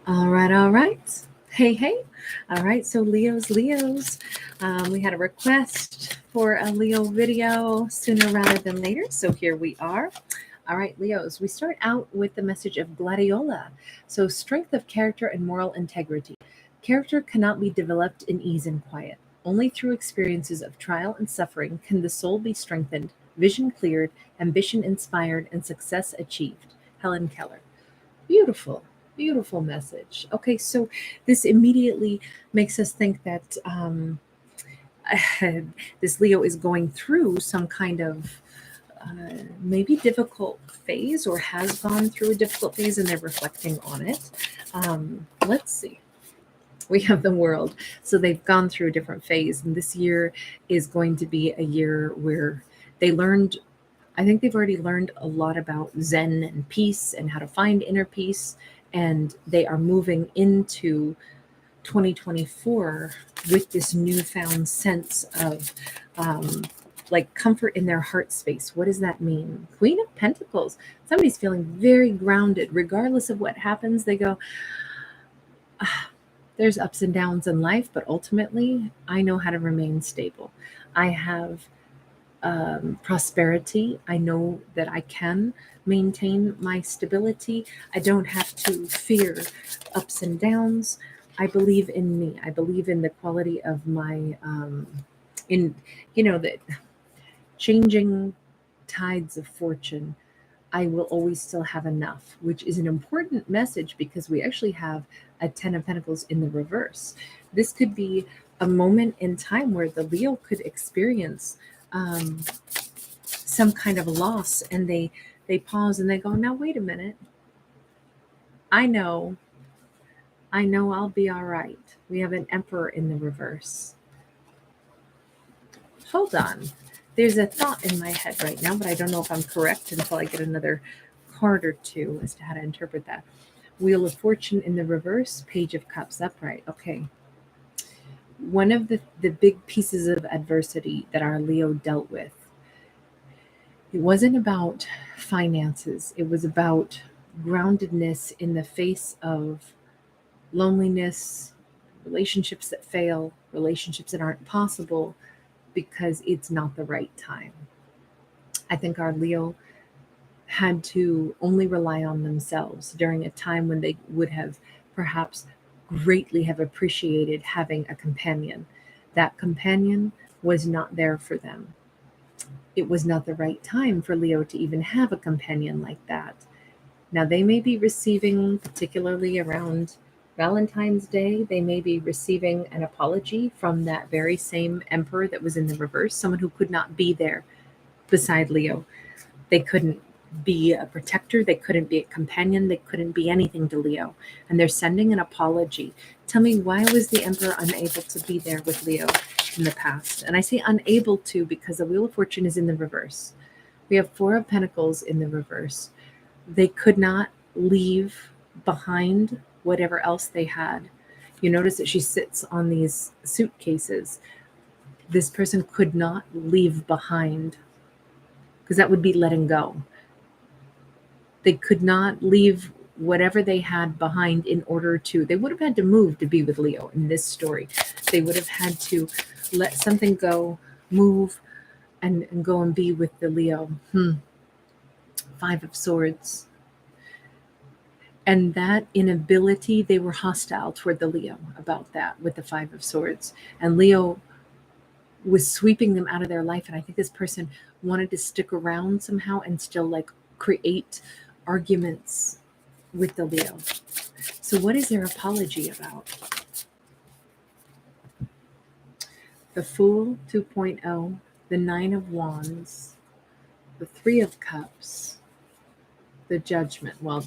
All right, all right. Hey, hey. All right, so Leos. We had a request for a Leo video sooner rather than later, so here we are. All right, Leos, we start out with the message of Gladiola. So, strength of character and moral integrity. Character cannot be developed in ease and quiet. Only through experiences of trial and suffering can the soul be strengthened, vision cleared, ambition inspired, and success achieved. Helen Keller. Beautiful, beautiful message. Okay, so this immediately makes us think that this Leo is going through some kind of maybe difficult phase or has gone through a difficult phase and they're reflecting on it. Let's see. We have the world. So they've gone through a different phase, and this year is going to be a year where they learned. I think they've already learned a lot about Zen and peace and how to find inner peace. And they are moving into 2024 with this newfound sense of like comfort in their heart space. What does that mean? Queen of Pentacles. Somebody's feeling very grounded. Regardless of what happens, they go, there's ups and downs in life, but ultimately, I know how to remain stable. I have prosperity. I know that I can maintain my stability. I don't have to fear ups and downs. I believe in me. I believe in the quality of my, in, the changing tides of fortune. I will always still have enough, which is an important message because we actually have a 10 of Pentacles in the reverse. This could be a moment in time where the Leo could experience um, some kind of loss, and they pause and they go, now wait a minute, I know I'll be all right. We have an Emperor in the reverse. Hold on, there's a thought in my head right now, but I don't know if I'm correct until I get another card or two as to how to interpret that. Wheel of Fortune in the reverse, Page of Cups upright. Okay, one of the big pieces of adversity that our Leo dealt with, it wasn't about finances. It was about groundedness in the face of loneliness, relationships that fail, relationships that aren't possible because it's not the right time. I think our Leo had to only rely on themselves during a time when they would have perhaps greatly have appreciated having a companion. That companion was not there for them. It was not the right time for Leo to even have a companion like that. Now, they may be receiving, particularly around Valentine's Day, they may be receiving an apology from that very same Emperor that was in the reverse, someone who could not be there beside Leo. They couldn't be a protector, they couldn't be a companion, they couldn't be anything to Leo. And they're sending an apology. Tell me, why was the Emperor unable to be there with Leo in the past? And I say unable to because the Wheel of Fortune is in the reverse. We have Four of Pentacles in the reverse. They could not leave behind whatever else they had. You notice that she sits on these suitcases. This person could not leave behind because that would be letting go. They could not leave whatever they had behind in order to, they would have had to move to be with Leo in this story. They would have had to let something go, move, and go and be with the Leo. Five of Swords. And that inability, they were hostile toward the Leo about that with the Five of Swords. And Leo was sweeping them out of their life. And I think this person wanted to stick around somehow and still like create arguments with the Leo. So what is their apology about? The Fool 2.0, the Nine of Wands, the Three of Cups, the Judgment. Well,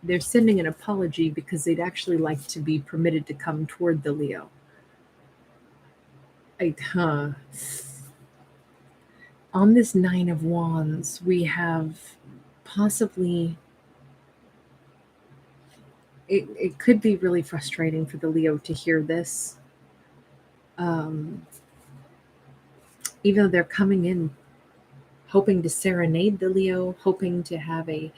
they're sending an apology because they'd actually like to be permitted to come toward the Leo. On this Nine of Wands, we have possibly, it could be really frustrating for the Leo to hear this. Even though they're coming in hoping to serenade the Leo, hoping to have a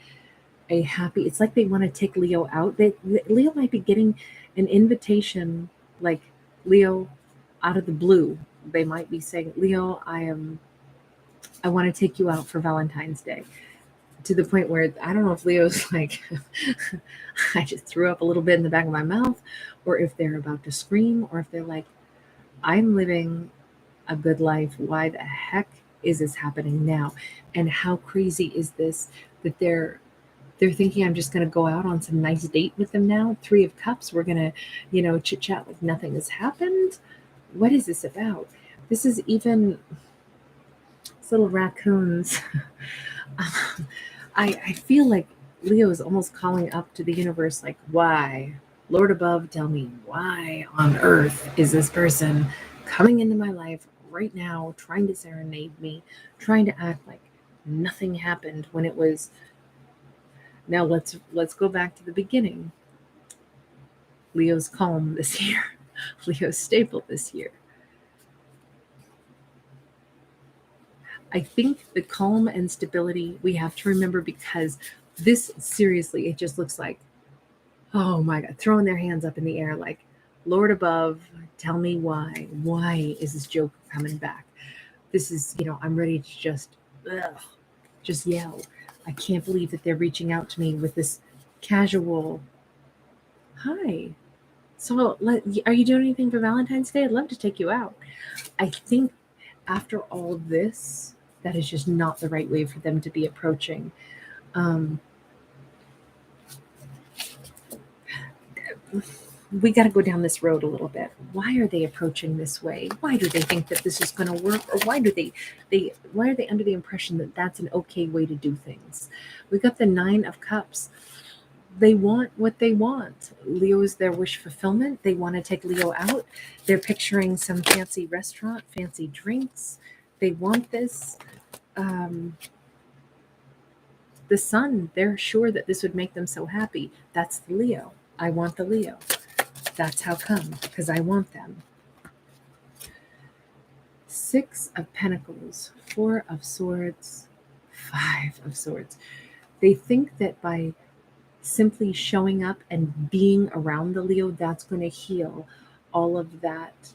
a happy, it's like they want to take Leo out. Leo might be getting an invitation, like Leo out of the blue. They might be saying, Leo, I want to take you out for Valentine's Day. To the point where I don't know if Leo's like, I just threw up a little bit in the back of my mouth, or if they're about to scream, or if they're like, I'm living a good life. Why the heck is this happening now? And how crazy is this that they're thinking I'm just going to go out on some nice date with them now? Three of Cups. We're going to, chit chat like nothing has happened. What is this about? This is even these little raccoons. I feel like Leo is almost calling up to the universe, like, why? Lord above, tell me why on earth is this person coming into my life right now, trying to serenade me, trying to act like nothing happened when it was. Now let's go back to the beginning. Leo's calm this year. Leo's stable this year. I think the calm and stability we have to remember, because this seriously, it just looks like, oh my God, throwing their hands up in the air like, Lord above, tell me why. Why is this joke coming back? This is, I'm ready to just yell. I can't believe that they're reaching out to me with this casual, hi. So, are you doing anything for Valentine's Day? I'd love to take you out. I think after all this, that is just not the right way for them to be approaching. Um, we got to go down this road a little bit. Why are they approaching this way? Why do they think that this is going to work, or why are they under the impression that that's an okay way to do things? We got the 9 of Cups. They want what they want. Leo is their wish fulfillment. They want to take Leo out. They're picturing some fancy restaurant, fancy drinks. They want this. The Sun, they're sure that this would make them so happy. That's the Leo. I want the Leo. That's how come, because I want them. 6 of Pentacles, 4 of Swords, 5 of Swords. They think that by simply showing up and being around the Leo, that's going to heal all of that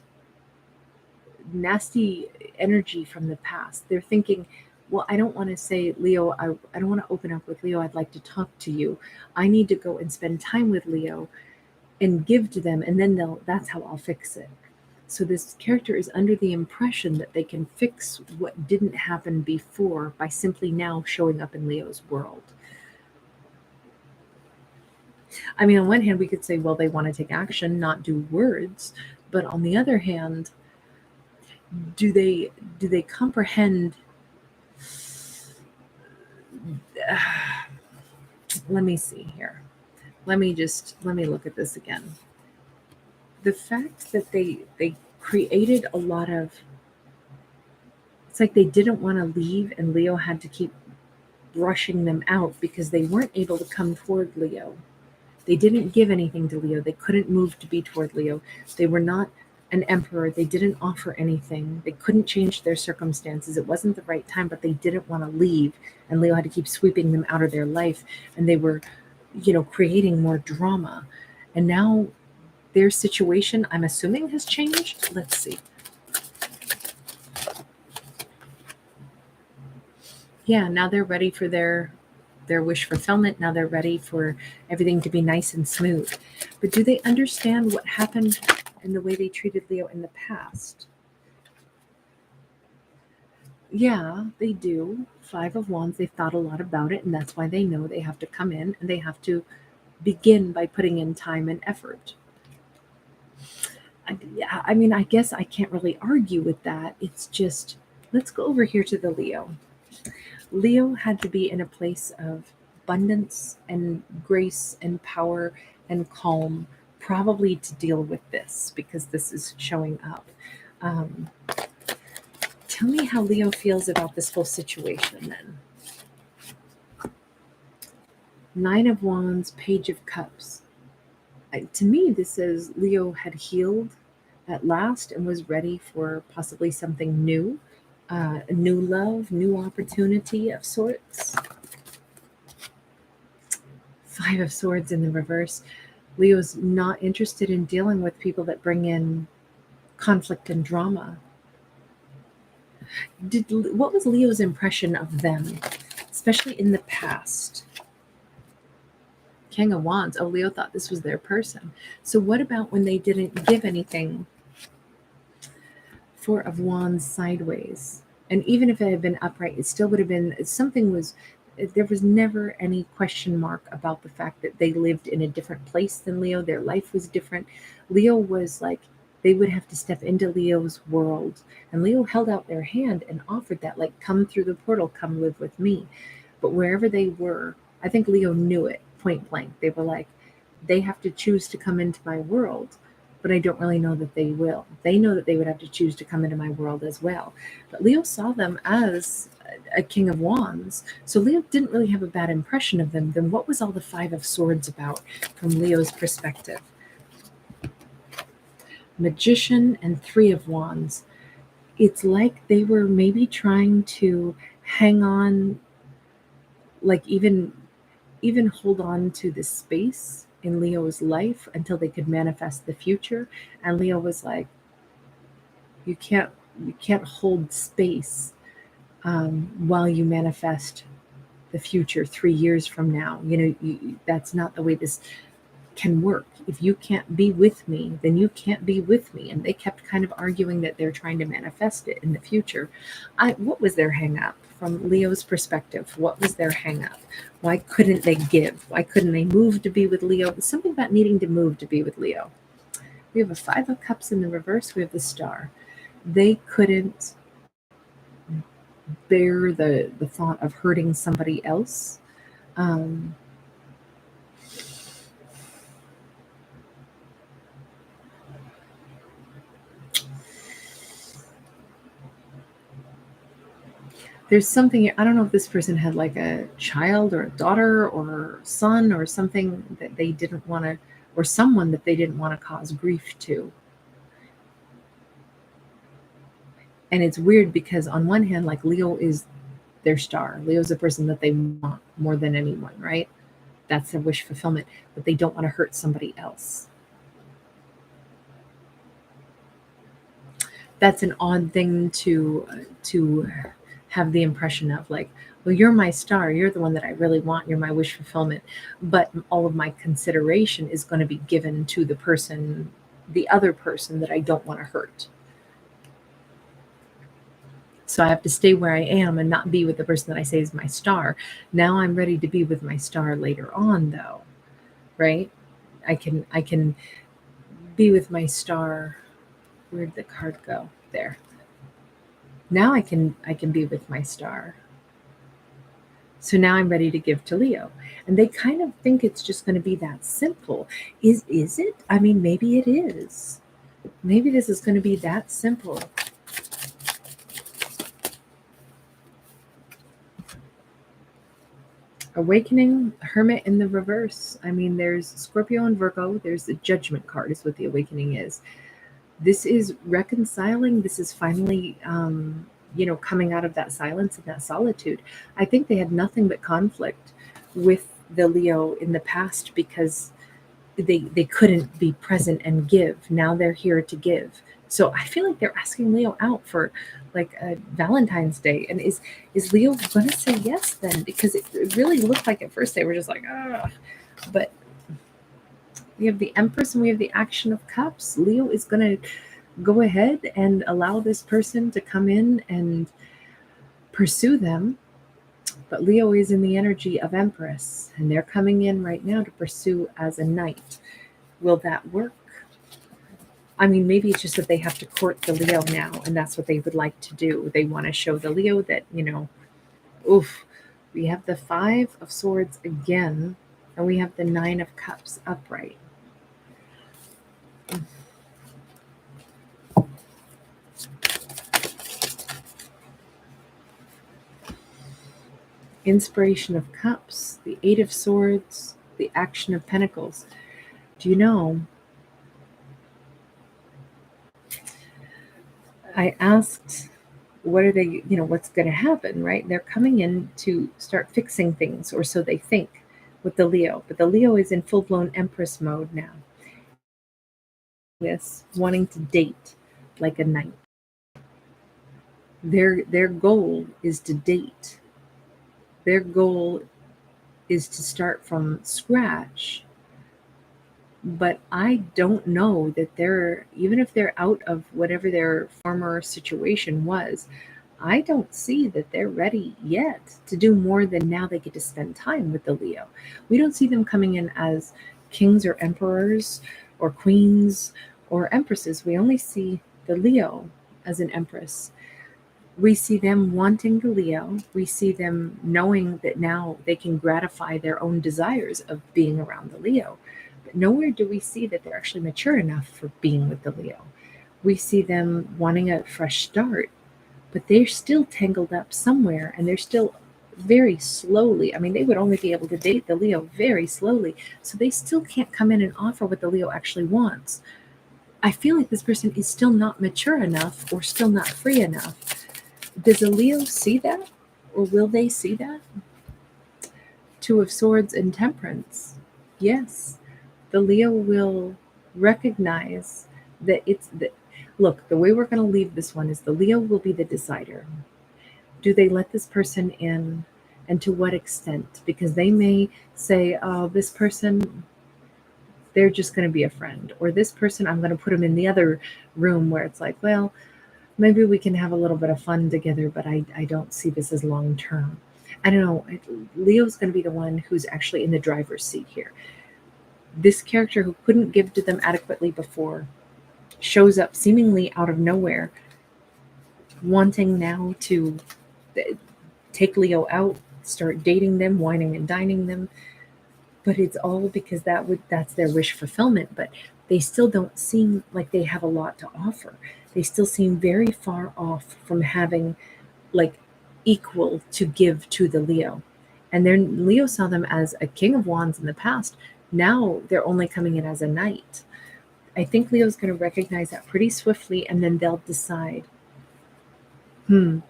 nasty energy from the past. They're thinking, well, I don't want to say, Leo, I don't want to open up with Leo. I'd like to talk to you. I need to go and spend time with Leo and give to them, and then that's how I'll fix it. So this character is under the impression that they can fix what didn't happen before by simply now showing up in Leo's world. I mean, on one hand, we could say, well, they want to take action, not do words. But on the other hand, do they comprehend? Let me see here. Let me look at this again. The fact that they created a lot of, it's like they didn't want to leave, and Leo had to keep brushing them out because they weren't able to come toward Leo. They didn't give anything to Leo. They couldn't move to be toward Leo. They were not an emperor. They didn't offer anything. They couldn't change their circumstances. It wasn't the right time, but they didn't want to leave. And Leo had to keep sweeping them out of their life. And they were, creating more drama. And now their situation, I'm assuming, has changed. Let's see. Yeah, now they're ready for their wish fulfillment. Now they're ready for everything to be nice and smooth. But do they understand what happened and the way they treated Leo in the past? Yeah, they do. 5 of Wands, they've thought a lot about it, and that's why they know they have to come in and they have to begin by putting in time and effort. I mean, I guess I can't really argue with that. It's just, let's go over here to the Leo. Leo had to be in a place of abundance and grace and power and calm, probably to deal with this, because this is showing up. Tell me how Leo feels about this whole situation then. 9 of Wands, Page of Cups. To me, this says Leo had healed at last and was ready for possibly something new. New love, new opportunity of sorts. Five of Swords in the reverse. Leo's not interested in dealing with people that bring in conflict and drama. What was Leo's impression of them, especially in the past? King of Wands. Oh, Leo thought this was their person. So what about when they didn't give anything? Four of Wands sideways. And even if it had been upright, it still would have been, there was never any question mark about the fact that they lived in a different place than Leo. Their life was different. Leo was like, they would have to step into Leo's world. And Leo held out their hand and offered that, like, come through the portal, come live with me. But wherever they were, I think Leo knew it point blank. They were like, they have to choose to come into my world, but I don't really know that they will. They know that they would have to choose to come into my world as well. But Leo saw them as a King of Wands. So Leo didn't really have a bad impression of them. Then what was all the Five of Swords about from Leo's perspective? Magician and Three of Wands. It's like they were maybe trying to hang on, like even hold on to the space in Leo's life until they could manifest the future. And Leo was like, you can't hold space while you manifest the future 3 years from now. That's not the way this can work. If you can't be with me, then you can't be with me. And they kept kind of arguing that they're trying to manifest it in the future. What was their hang up from Leo's perspective? What was their hang up? Why couldn't they give? Why couldn't they move to be with Leo? There's something about needing to move to be with Leo. We have a Five of Cups in the reverse. We have the Star. They couldn't bear the thought of hurting somebody else. There's something, I don't know if this person had like a child or a daughter or son or something that they didn't want to, or someone that they didn't want to cause grief to. And it's weird because on one hand, like, Leo is their star. Leo's the person that they want more than anyone, right? That's their wish fulfillment, but they don't want to hurt somebody else. That's an odd thing to have the impression of, like, well, you're my star, you're the one that I really want, you're my wish fulfillment, but all of my consideration is going to be given to the other person that I don't want to hurt. So I have to stay where I am and not be with the person that I say is my star. Now I'm ready to be with my star later on, though, right? I can be with my star. Where'd the card go? There. Now I can be with my star. So now I'm ready to give to Leo. And they kind of think it's just going to be that simple. Is it? I mean, maybe it is. Maybe this is going to be that simple. Awakening, Hermit in the reverse. I mean, there's Scorpio and Virgo. There's the Judgment card is what the Awakening is. This is reconciling. This is finally, coming out of that silence and that solitude. I think they had nothing but conflict with the Leo in the past because they couldn't be present and give. Now they're here to give. So I feel like they're asking Leo out for like a Valentine's Day. And is Leo going to say yes then? Because it really looked like at first they were just like, ah. But we have the Empress and we have the Action of Cups. Leo is going to go ahead and allow this person to come in and pursue them. But Leo is in the energy of Empress, and they're coming in right now to pursue as a knight. Will that work? I mean, maybe it's just that they have to court the Leo now, and that's what they would like to do. They want to show the Leo that, oof. We have the Five of Swords again, and we have the Nine of Cups upright. Inspiration of Cups, the Eight of Swords, the Action of Pentacles. Do you know, I asked, what are they, what's going to happen, right? They're coming in to start fixing things, or so they think. with the Leo, but the Leo is in full-blown Empress mode now. This wanting to date like a knight. Their goal is to date. Their goal is to start from scratch. But I don't know that they're, even if they're out of whatever their former situation was, I don't see that they're ready yet to do more than now they get to spend time with the Leo. We don't see them coming in as kings or emperors or queens or empresses. We only see the Leo as an empress. We see them wanting the Leo. We see them knowing that now they can gratify their own desires of being around the Leo. But nowhere do we see that they're actually mature enough for being with the Leo. We see them wanting a fresh start, but they're still tangled up somewhere and they're still very slowly. I mean, they would only be able to date the Leo very slowly. So they still can't come in and offer what the Leo actually wants. I feel like this person is still not mature enough or still not free enough. Does a Leo see that? Or will they see that? Two of Swords and Temperance. Yes, the Leo will recognize that it's the look, the way we're going to leave this one is the Leo will be the decider. Do they let this person in, and to what extent? Because they may say, oh, this person, they're just going to be a friend, or this person, I'm going to put them in the other room where it's like, well, maybe we can have a little bit of fun together, but I don't see this as long term. I don't know. Leo's going to be the one who's actually in the driver's seat here. This character who couldn't give to them adequately before shows up seemingly out of nowhere, wanting now to take Leo out, start dating them, whining and dining them. But it's all because that's their wish fulfillment. But they still don't seem like they have a lot to offer. They still seem very far off from having like equal to give to the Leo. And then Leo saw them as a king of wands in the past. Now they're only coming in as a knight. I think Leo's going to recognize that pretty swiftly, and then they'll decide, I'm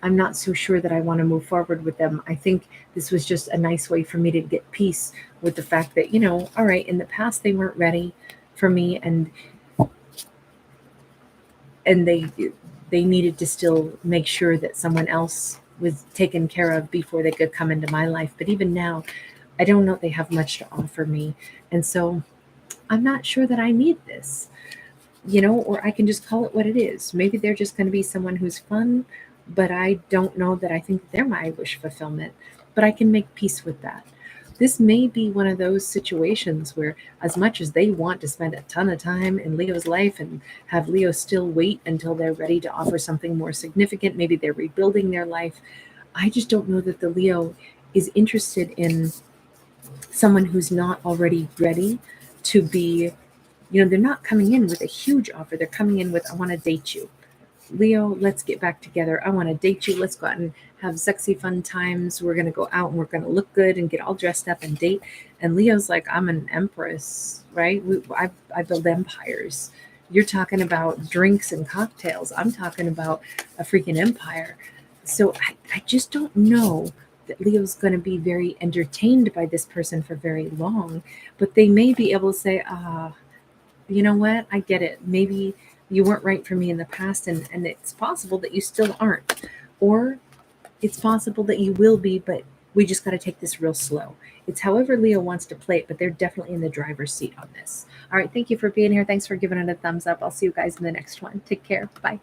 not so sure that I want to move forward with them. I think this was just a nice way for me to get peace with the fact that, all right, in the past they weren't ready for me, and they needed to still make sure that someone else was taken care of before they could come into my life. But even now, I don't know if they have much to offer me. And so I'm not sure that I need this, or I can just call it what it is. Maybe they're just going to be someone who's fun, but I don't know that I think they're my wish fulfillment, but I can make peace with that. This may be one of those situations where, as much as they want to spend a ton of time in Leo's life and have Leo still wait until they're ready to offer something more significant, maybe they're rebuilding their life. I just don't know that the Leo is interested in someone who's not already ready to be, they're not coming in with a huge offer. They're coming in with, I want to date you. Leo, let's get back together. I want to date you. Let's go out and have sexy, fun times. We're going to go out and we're going to look good and get all dressed up and date. And Leo's like, I'm an empress, right? I build empires. You're talking about drinks and cocktails. I'm talking about a freaking empire. So I just don't know that Leo's going to be very entertained by this person for very long. But they may be able to say, you know what? I get it. Maybe you weren't right for me in the past, and it's possible that you still aren't. Or it's possible that you will be, but we just got to take this real slow. It's however Leo wants to play it, but they're definitely in the driver's seat on this. All right. Thank you for being here. Thanks for giving it a thumbs up. I'll see you guys in the next one. Take care. Bye.